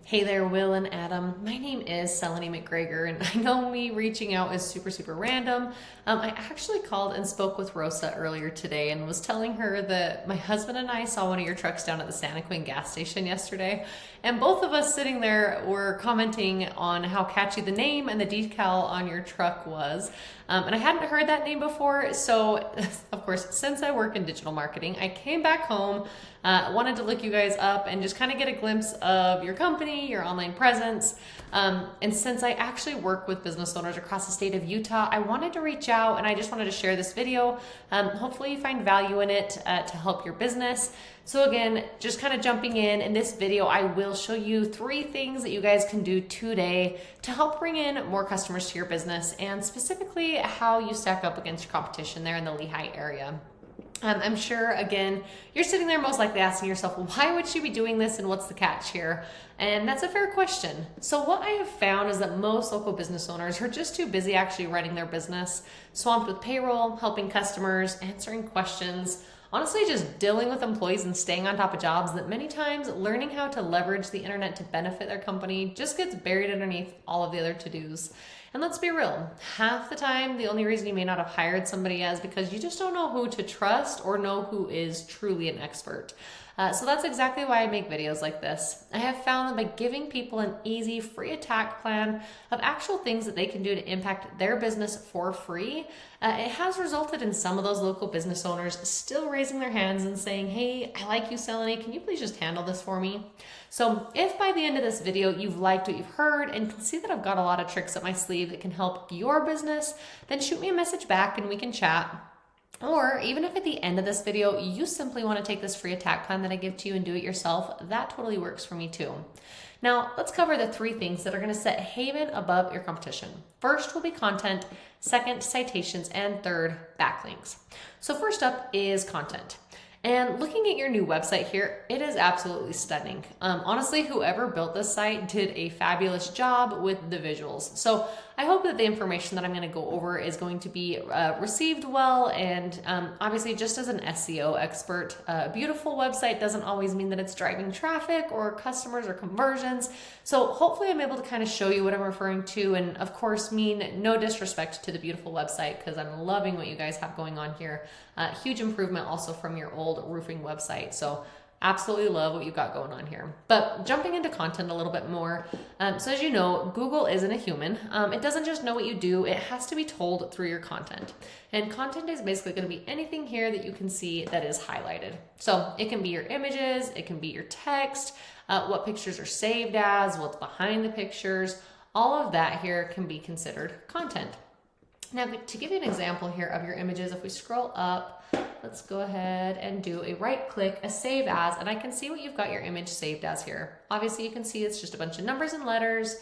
Hey there, Will and Adam. My name is Seleni McGregor, and I know me reaching out is super random. I actually called and spoke with Rosa earlier today and was telling her that my husband and I saw one of your trucks down at the Santa Quinn gas station yesterday, and both of us sitting there were commenting on how catchy the name and the decal on your truck was. And I hadn't heard that name before, so of course, since I work in digital marketing, I came back home, wanted to look you guys up and just kind of get a glimpse of your company, your online presence. And since I actually work with business owners across the state of Utah, I wanted to reach out and I just wanted to share this video. Hopefully you find value in it to help your business. So again, just kind of jumping in this video, I will show you 3 things that you guys can do today to help bring in more customers to your business, and specifically how you stack up against your competition there in the Lehi area. I'm sure, again, you're sitting there most likely asking yourself, well, why would she be doing this and what's the catch here? And that's a fair question. So what I have found is that most local business owners are just too busy actually running their business, swamped with payroll, helping customers, answering questions, honestly just dealing with employees and staying on top of jobs, that many times learning how to leverage the internet to benefit their company just gets buried underneath all of the other to-dos. And let's be real, half the time, the only reason you may not have hired somebody is because you just don't know who to trust or know who is truly an expert. So that's exactly why I make videos like this. I have found that by giving people an easy, free attack plan of actual things that they can do to impact their business for free, it has resulted in some of those local business owners still raising their hands and saying, hey, I like you, Seleni, can you please just handle this for me? So if by the end of this video you've liked what you've heard and can see that I've got a lot of tricks up my sleeve that can help your business, then shoot me a message back and we can chat. Or even if at the end of this video, you simply want to take this free attack plan that I give to you and do it yourself, that totally works for me too. Now, let's cover the 3 things that are going to set Havn above your competition. First will be content, second, citations, and third, backlinks. So first up is content. And looking at your new website here, it is absolutely stunning. Honestly, whoever built this site did a fabulous job with the visuals. So I hope that the information that I'm going to go over is going to be received well. And obviously, just as an SEO expert, a beautiful website doesn't always mean that it's driving traffic or customers or conversions. So hopefully I'm able to kind of show you what I'm referring to, and of course mean no disrespect to the beautiful website, because I'm loving what you guys have going on here. Huge improvement also from your old roofing website. So absolutely love what you got going on here. But jumping into content a little bit more. So as you know, Google isn't a human. It doesn't just know what you do. It has to be told through your content. And content is basically going to be anything here that you can see that is highlighted. So it can be your images, it can be your text, what pictures are saved as, what's behind the pictures. All of that here can be considered content. Now, to give you an example here of your images, if we scroll up, let's go ahead and do a right click, a save as, and I can see what you've got your image saved as here. Obviously, you can see it's just a bunch of numbers and letters.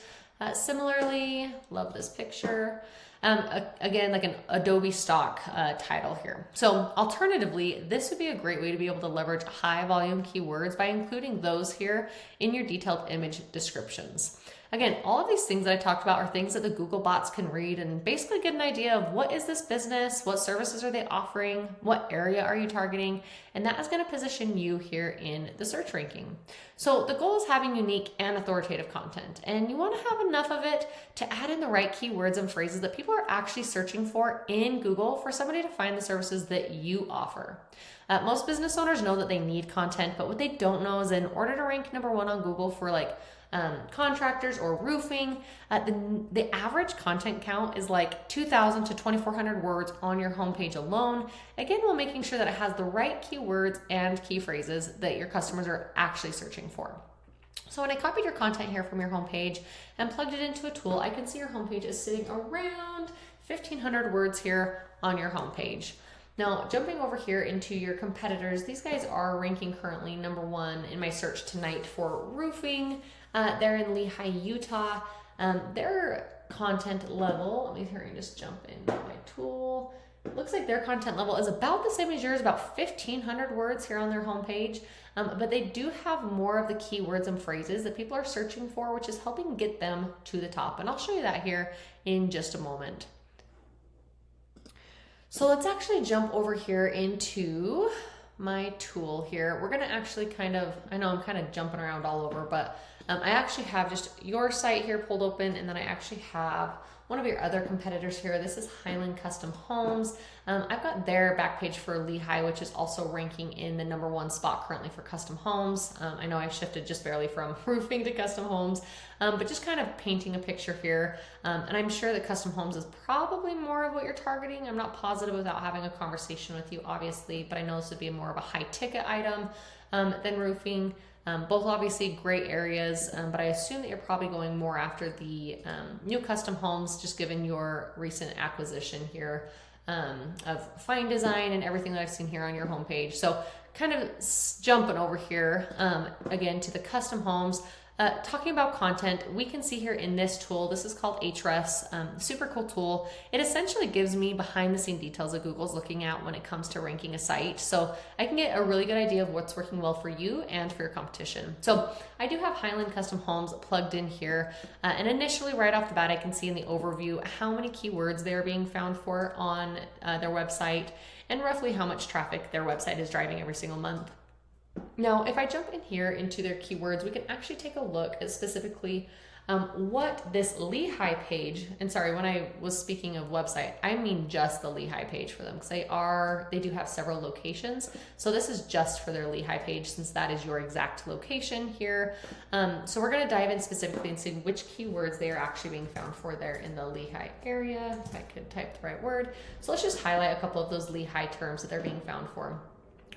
Similarly, love this picture. Again, like an Adobe stock title here. So alternatively, this would be a great way to be able to leverage high volume keywords by including those here in your detailed image descriptions. Again, all of these things that I talked about are things that the Google bots can read and basically get an idea of what is this business, what services are they offering, what area are you targeting, and that is going to position you here in the search ranking. So the goal is having unique and authoritative content, and you want to have enough of it to add in the right keywords and phrases that people are actually searching for in Google for somebody to find the services that you offer. Most business owners know that they need content, but what they don't know is in order to rank number 1 on Google for contractors or roofing, the average content count is like 2,000 to 2,400 words on your homepage alone. Again, while making sure that it has the right keywords and key phrases that your customers are actually searching for. So when I copied your content here from your homepage and plugged it into a tool, I can see your homepage is sitting around 1,500 words here on your homepage. Now, jumping over here into your competitors, these guys are ranking currently number 1 in my search tonight for roofing. They're in Lehi, Utah. Their content level, let me hurry and just jump into my tool. It looks like their content level is about the same as yours, about 1,500 words here on their homepage. But they do have more of the keywords and phrases that people are searching for, which is helping get them to the top. And I'll show you that here in just a moment. So let's actually jump over here into my tool here. We're going to actually I know I'm kind of jumping around all over, but I actually have just your site here pulled open, and then I actually have one of your other competitors here. This is Highland Custom Homes. I've got their back page for Lehi, which is also ranking in the #1 spot currently for custom homes. I know I shifted just barely from roofing to custom homes, but just kind of painting a picture here. And I'm sure that custom homes is probably more of what you're targeting. I'm not positive without having a conversation with you, obviously, but I know this would be more of a high ticket item than roofing. Both obviously great areas, but I assume that you're probably going more after the new custom homes, just given your recent acquisition here of fine design and everything that I've seen here on your homepage. So kind of jumping over here again to the custom homes. Talking about content, we can see here in this tool, this is called Ahrefs, super cool tool. It essentially gives me behind the scene details that Google's looking at when it comes to ranking a site. So I can get a really good idea of what's working well for you and for your competition. So I do have Highland Custom Homes plugged in here. And initially right off the bat, I can see in the overview how many keywords they're being found for on their website and roughly how much traffic their website is driving every single month. Now, if I jump in here into their keywords, we can actually take a look at specifically what this Lehi page, and sorry, when I was speaking of website, I mean just the Lehi page for them, because they do have several locations. So this is just for their Lehi page, since that is your exact location here. So we're going to dive in specifically and see which keywords they are actually being found for there in the Lehi area, if I could type the right word. So let's just highlight a couple of those Lehi terms that they're being found for.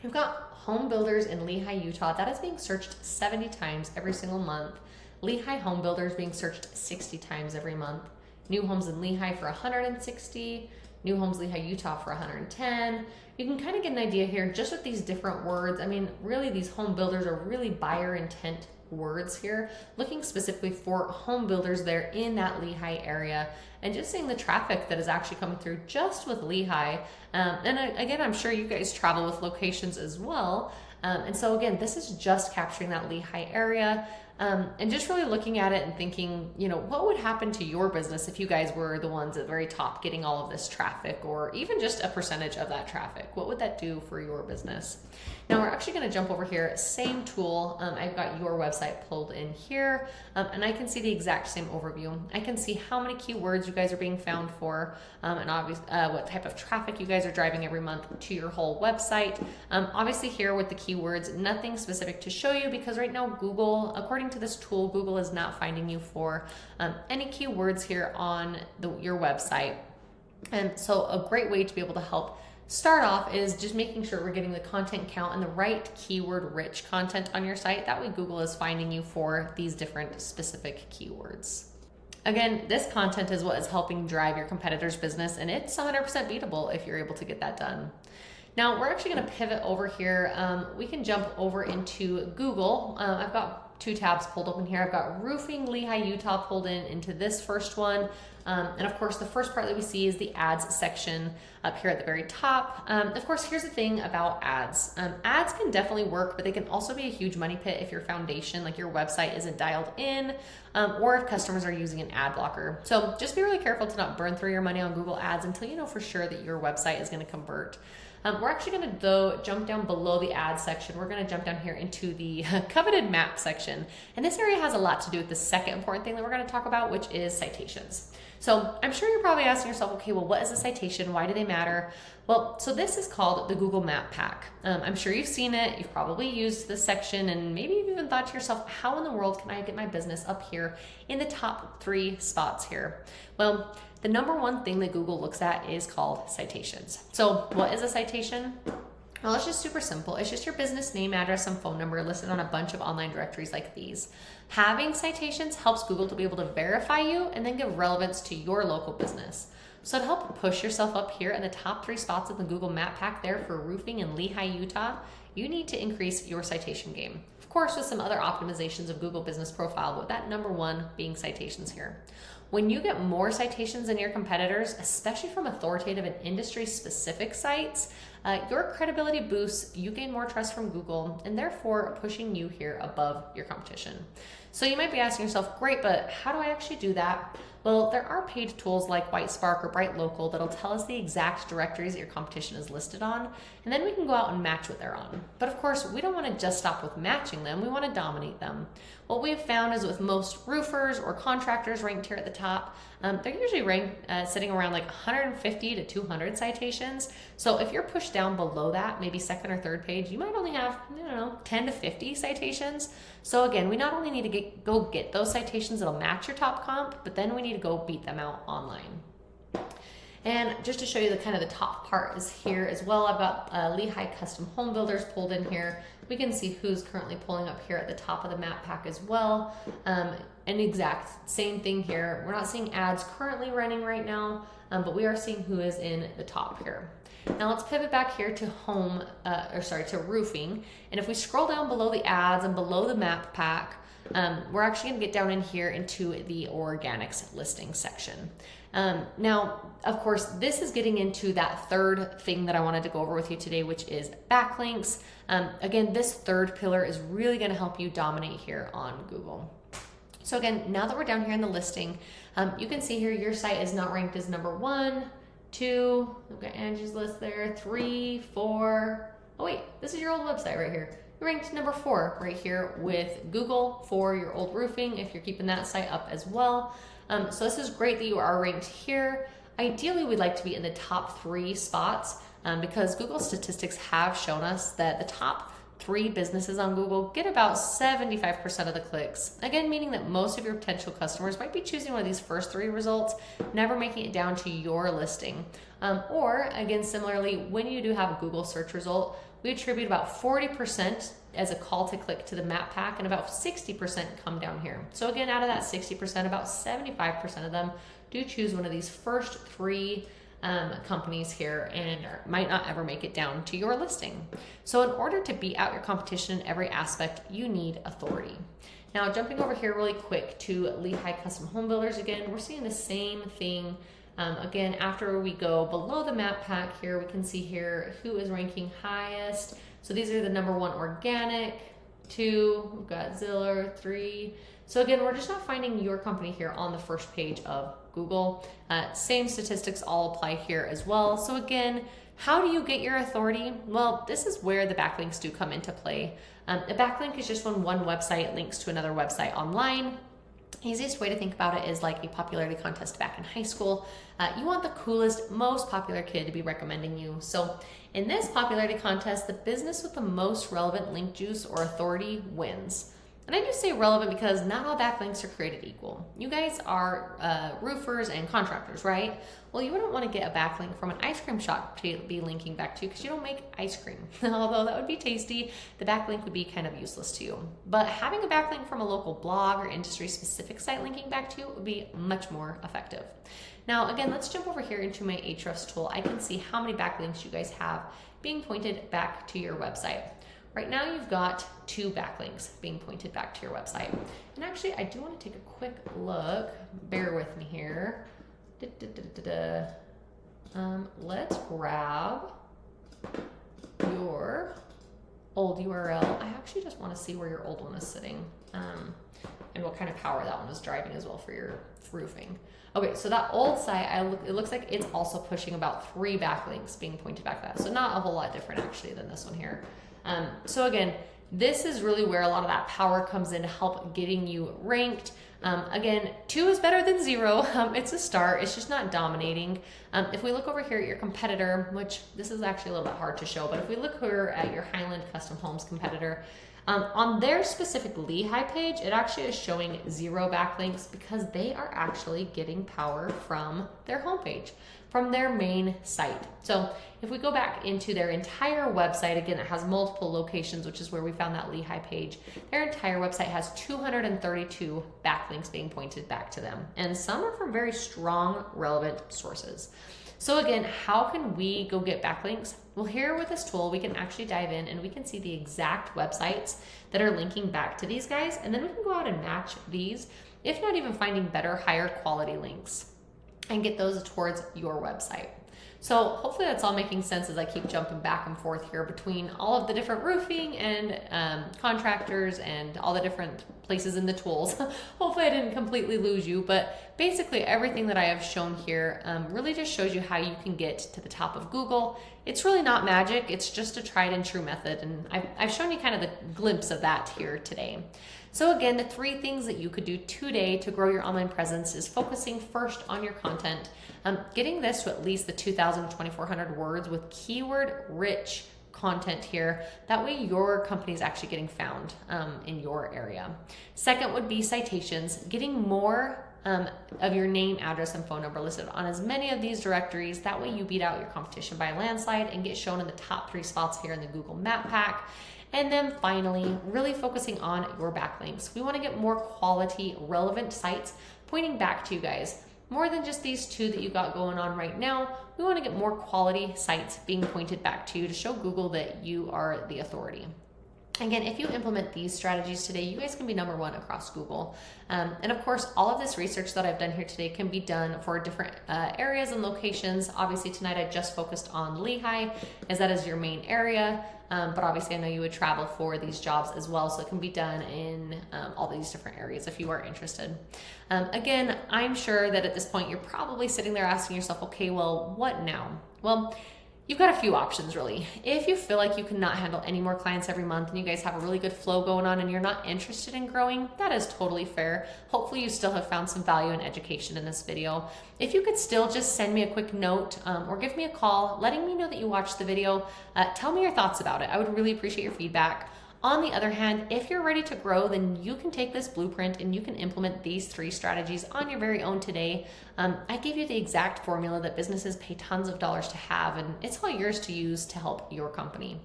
We've got home builders in Lehi, Utah. That is being searched 70 times every single month. Lehi home builders being searched 60 times every month. New homes in Lehi for 160. New homes Lehi, Utah for 110. You can kind of get an idea here just with these different words. I mean, really these home builders are really buyer intent words here, looking specifically for home builders there in that Lehi area, and just seeing the traffic that is actually coming through just with Lehi. And again, I'm sure you guys travel with locations as well. And so again, this is just capturing that Lehi area. And just really looking at it and thinking, what would happen to your business if you guys were the ones at the very top getting all of this traffic, or even just a percentage of that traffic? What would that do for your business? Now we're actually going to jump over here, same tool. I've got your website pulled in here, and I can see the exact same overview. I can see how many keywords you guys are being found for, and obviously what type of traffic you guys are driving every month to your whole website. Obviously here with the keywords, nothing specific to show you, because right now Google, according to this tool, Google is not finding you for any keywords here on your website. And so a great way to be able to help start off is just making sure we're getting the content count and the right keyword rich content on your site. That way Google is finding you for these different specific keywords. Again, this content is what is helping drive your competitor's business, and it's 100% beatable if you're able to get that done. Now we're actually going to pivot over here. We can jump over into Google. I've got 2 tabs pulled open here. I've got roofing Lehi, Utah pulled into this first one. And of course, the first part that we see is the ads section up here at the very top. Of course, here's the thing about ads. Ads can definitely work, but they can also be a huge money pit if your foundation, like your website, isn't dialed in, or if customers are using an ad blocker. So just be really careful to not burn through your money on Google Ads until you know for sure that your website is going to convert. We're actually going to though jump down below the ad section. We're going to jump down here into the coveted map section. And this area has a lot to do with the second important thing that we're going to talk about, which is citations. So I'm sure you're probably asking yourself, okay, well, what is a citation? Why do they matter? Well, so this is called the Google Map Pack. I'm sure you've seen it. You've probably used this section, and maybe you've even thought to yourself, how in the world can I get my business up here in the top 3 spots here? Well, the #1 thing that Google looks at is called citations. So what is a citation? Well, it's just super simple. It's just your business name, address, and phone number listed on a bunch of online directories like these. Having citations helps Google to be able to verify you and then give relevance to your local business. So to help push yourself up here in the top 3 spots of the Google Map Pack there for roofing in Lehi, Utah, you need to increase your citation game. Of course, with some other optimizations of Google Business Profile, but that #1 being citations here. When you get more citations than your competitors, especially from authoritative and industry-specific sites, your credibility boosts, you gain more trust from Google, and therefore pushing you here above your competition. So you might be asking yourself, great, but how do I actually do that? Well, there are paid tools like White Spark or Bright Local that'll tell us the exact directories that your competition is listed on, and then we can go out and match what they're on. But of course, we don't want to just stop with matching them, we want to dominate them. What we've found is with most roofers or contractors ranked here at the top, they're usually ranked sitting around like 150 to 200 citations. So if you're pushed down below that, maybe second or third page, you might only have, 10 to 50 citations. So again, we not only need to go get those citations that'll match your top comp, but then we need to go beat them out online. And just to show you the kind of the top part is here as well. I've got Lehi Custom Home Builders pulled in here. We can see who's currently pulling up here at the top of the map pack as well. And exact same thing here. We're not seeing ads currently running right now, but we are seeing who is in the top here. Now let's pivot back here to to roofing. And if we scroll down below the ads and below the map pack, we're actually gonna get down in here into the organics listing section. Now, of course, this is getting into that third thing that I wanted to go over with you today, which is backlinks. Again, this third pillar is really gonna help you dominate here on Google. So again, now that we're down here in the listing, you can see here your site is not ranked as number 1, 2, we've got Angie's list there, 3, 4. Oh wait, this is your old website right here. You're ranked number 4 right here with Google for your old roofing, if you're keeping that site up as well. So this is great that you are ranked here. Ideally, we'd like to be in the top 3 spots because Google statistics have shown us that the top 3 businesses on Google get about 75% of the clicks. Again, meaning that most of your potential customers might be choosing one of these first 3 results, never making it down to your listing. Or again, similarly, when you do have a Google search result, we attribute about 40% as a call to click to the map pack and about 60% come down here. So again, out of that 60%, about 75% of them do choose one of these first 3 companies here and might not ever make it down to your listing. So in order to beat out your competition in every aspect, you need authority. Now jumping over here really quick to Lehi Custom Home Builders again, we're seeing the same thing. Again, after we go below the map pack here, we can see here who is ranking highest. So these are the number 1 organic, 2, we've got Ziller, 3. So again, we're just not finding your company here on the first page of Google. Same statistics all apply here as well. So again, how do you get your authority? Well, this is where the backlinks do come into play. A backlink is just when one website links to another website online. Easiest way to think about it is like a popularity contest back in high school. You want the coolest, most popular kid to be recommending you. So in this popularity contest, the business with the most relevant link juice or authority wins. And I do say relevant because not all backlinks are created equal. You guys are roofers and contractors, right? Well, you wouldn't want to get a backlink from an ice cream shop to be linking back to because you don't make ice cream. Although that would be tasty, the backlink would be kind of useless to you. But having a backlink from a local blog or industry-specific site linking back to you would be much more effective. Now, again, let's jump over here into my Ahrefs tool. I can see how many backlinks you guys have being pointed back to your website. Right now you've got 2 backlinks being pointed back to your website. And actually, I do want to take a quick look. Bear with me here. Let's grab your old URL. I actually just want to see where your old one is sitting and what kind of power that one is driving as well for your roofing. Okay, so that old site, it looks like it's also pushing about 3 backlinks being pointed back to that. So not a whole lot different actually than this one here. So again, this is really where a lot of that power comes in to help getting you ranked. Again, 2 is better than 0. It's a start. It's just not dominating. If we look over here at your competitor, which this is actually a little bit hard to show, but if we look here at your Highland Custom Homes competitor, on their specific Lehi page, it actually is showing 0 backlinks because they are actually getting power from their homepage, from their main site. So if we go back into their entire website, again, it has multiple locations, which is where we found that Lehi page. Their entire website has 232 backlinks being pointed back to them. And some are from very strong, relevant sources. So again, how can we go get backlinks? Well, here with this tool, we can actually dive in and we can see the exact websites that are linking back to these guys. And then we can go out and match these, if not even finding better, higher quality links and get those towards your website. So hopefully that's all making sense as I keep jumping back and forth here between all of the different roofing and contractors and all the different places in the tools. Hopefully I didn't completely lose you, but basically everything that I have shown here really just shows you how you can get to the top of Google. It's really not magic, it's just a tried and true method, and I've shown you kind of the glimpse of that here today. So again, the 3 things that you could do today to grow your online presence is focusing first on your content, getting this to at least the 2,000 to 2,400 words with keyword-rich content here. That way your company is actually getting found in your area. Second would be citations, getting more of your name, address, and phone number listed on as many of these directories. That way you beat out your competition by a landslide and get shown in the top 3 spots here in the Google Map Pack. And then finally, really focusing on your backlinks. We want to get more quality, relevant sites pointing back to you guys. More than just these 2 that you got going on right now, we want to get more quality sites being pointed back to you to show Google that you are the authority. Again, if you implement these strategies today, you guys can be number 1 across Google. And of course, all of this research that I've done here today can be done for different areas and locations. Obviously, tonight I just focused on Lehi, as that is your main area. But obviously, I know you would travel for these jobs as well, so it can be done in all these different areas if you are interested. Again, I'm sure that at this point, you're probably sitting there asking yourself, okay, well, what now? Well, you've got a few options really. If you feel like you cannot handle any more clients every month and you guys have a really good flow going on and you're not interested in growing, that is totally fair. Hopefully you still have found some value and education in this video. If you could still just send me a quick note or give me a call, letting me know that you watched the video, tell me your thoughts about it. I would really appreciate your feedback. On the other hand, if you're ready to grow, then you can take this blueprint and you can implement these 3 strategies on your very own today. I gave you the exact formula that businesses pay tons of dollars to have, and it's all yours to use to help your company.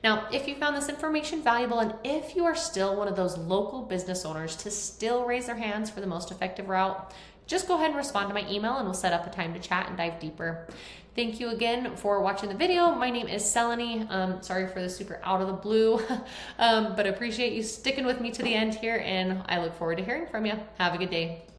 Now, if you found this information valuable, and if you are still one of those local business owners to still raise their hands for the most effective route, just go ahead and respond to my email and we'll set up a time to chat and dive deeper. Thank you again for watching the video. My name is Seleni. Sorry for the super out of the blue, but appreciate you sticking with me to the end here, and I look forward to hearing from you. Have a good day.